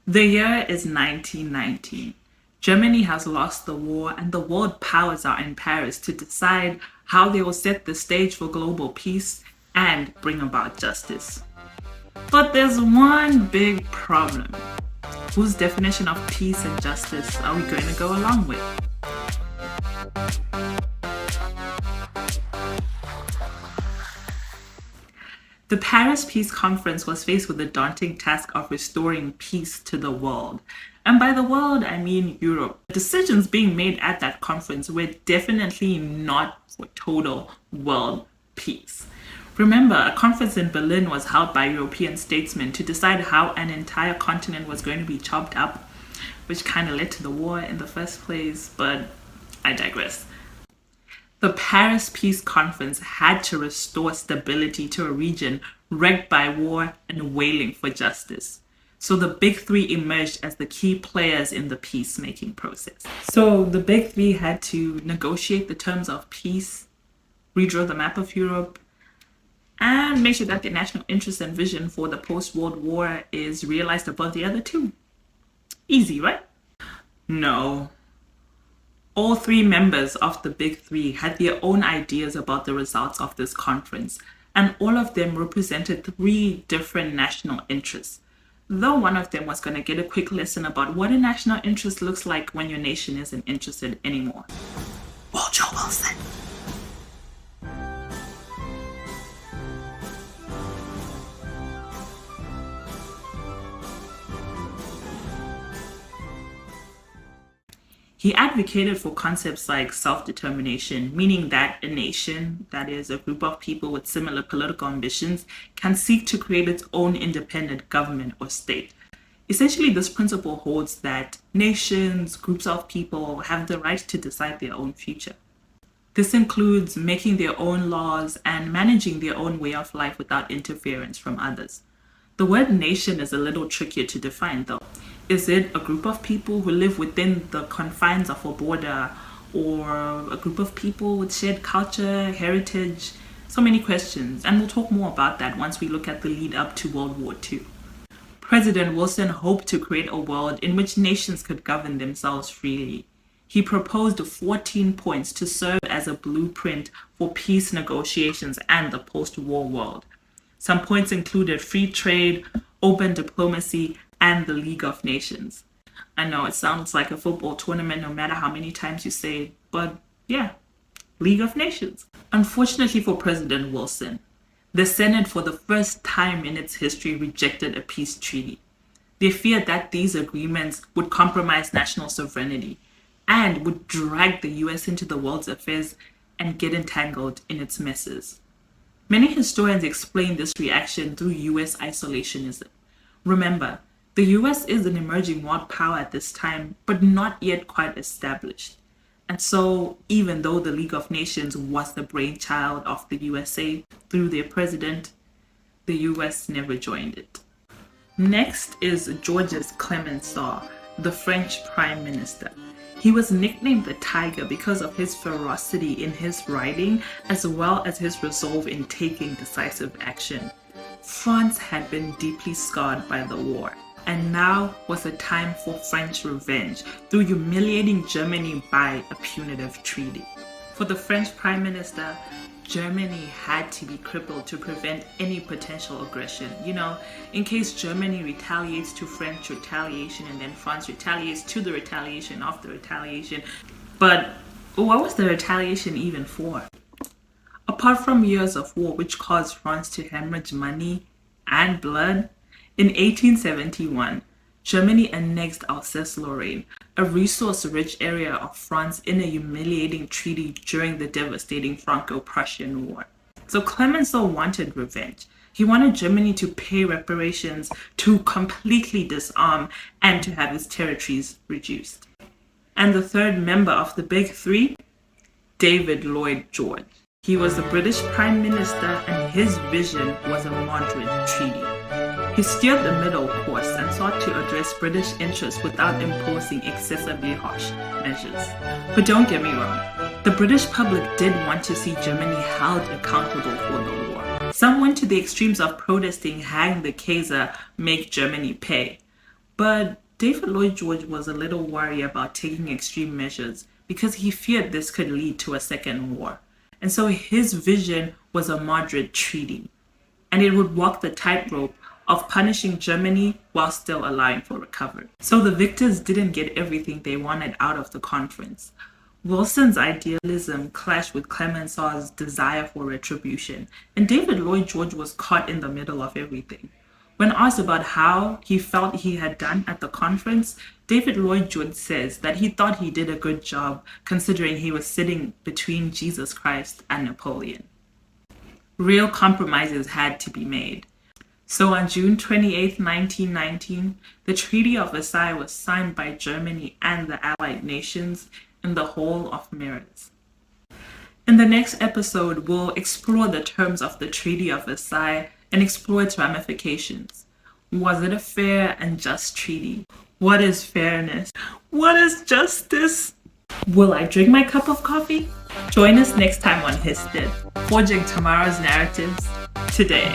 The year is 1919. Germany has lost the war and the world powers are in Paris to decide how they will set the stage for global peace and bring about justice. But there's one big problem. Whose definition of peace and justice are we going to go along with? The Paris Peace Conference was faced with the daunting task of restoring peace to the world. And by the world, I mean Europe. The decisions being made at that conference were definitely not for total world peace. Remember, a conference in Berlin was held by European statesmen to decide how an entire continent was going to be chopped up, which kind of led to the war in the first place, but I digress. The Paris Peace Conference had to restore stability to a region wrecked by war and wailing for justice. So the Big Three emerged as the key players in the peacemaking process. So the Big Three had to negotiate the terms of peace, redraw the map of Europe, and make sure that the national interest and vision for the post-World War is realized above the other two. Easy, right? No. All three members of the Big Three had their own ideas about the results of this conference, and all of them represented three different national interests. Though one of them was going to get a quick lesson about what a national interest looks like when your nation isn't interested anymore. Woodrow Wilson. He advocated for concepts like self-determination, meaning that a nation, that is, a group of people with similar political ambitions, can seek to create its own independent government or state. Essentially, this principle holds that nations, groups of people, have the right to decide their own future. This includes making their own laws and managing their own way of life without interference from others. The word nation is a little trickier to define, though. Is it a group of people who live within the confines of a border, or a group of people with shared culture, heritage? So many questions, and we'll talk more about that once we look at the lead up to World War II. President Wilson hoped to create a world in which nations could govern themselves freely. He proposed 14 points to serve as a blueprint for peace negotiations and the post-war world. Some points included free trade, open diplomacy, and the League of Nations. I know it sounds like a football tournament no matter how many times you say it, but yeah, League of Nations. Unfortunately for President Wilson, the Senate for the first time in its history rejected a peace treaty. They feared that these agreements would compromise national sovereignty and would drag the US into the world's affairs and get entangled in its messes. Many historians explain this reaction through US isolationism. Remember, the US is an emerging world power at this time, but not yet quite established. And so, even though the League of Nations was the brainchild of the USA through their president, the US never joined it. Next is Georges Clemenceau, the French Prime Minister. He was nicknamed the Tiger because of his ferocity in his writing, as well as his resolve in taking decisive action. France had been deeply scarred by the war, and now was a time for French revenge through humiliating Germany by a punitive treaty. For the French Prime Minister, Germany had to be crippled to prevent any potential aggression. In case Germany retaliates to French retaliation and then France retaliates to the retaliation of the retaliation. But what was the retaliation even for? Apart from years of war which caused France to hemorrhage money and blood, in 1871, Germany annexed Alsace-Lorraine, a resource-rich area of France, in a humiliating treaty during the devastating Franco-Prussian War. So Clemenceau wanted revenge. He wanted Germany to pay reparations, to completely disarm, and to have its territories reduced. And the third member of the Big Three? David Lloyd George. He was the British Prime Minister, and his vision was a moderate treaty. He steered the middle course and sought to address British interests without imposing excessively harsh measures. But don't get me wrong, the British public did want to see Germany held accountable for the war. Some went to the extremes of protesting "Hang the Kaiser, make Germany pay." But David Lloyd George was a little worried about taking extreme measures because he feared this could lead to a second war. And so his vision was a moderate treaty, and it would walk the tightrope of punishing Germany while still allowing for recovery. So the victors didn't get everything they wanted out of the conference. Wilson's idealism clashed with Clemenceau's desire for retribution, and David Lloyd George was caught in the middle of everything. When asked about how he felt he had done at the conference, David Lloyd George says that he thought he did a good job considering he was sitting between Jesus Christ and Napoleon. Real compromises had to be made. So on June 28, 1919, the Treaty of Versailles was signed by Germany and the Allied nations in the Hall of Mirrors. In the next episode, we'll explore the terms of the Treaty of Versailles and explore its ramifications. Was it a fair and just treaty? What is fairness? What is justice? Will I drink my cup of coffee? Join us next time on Hist.Ed, forging tomorrow's narratives today.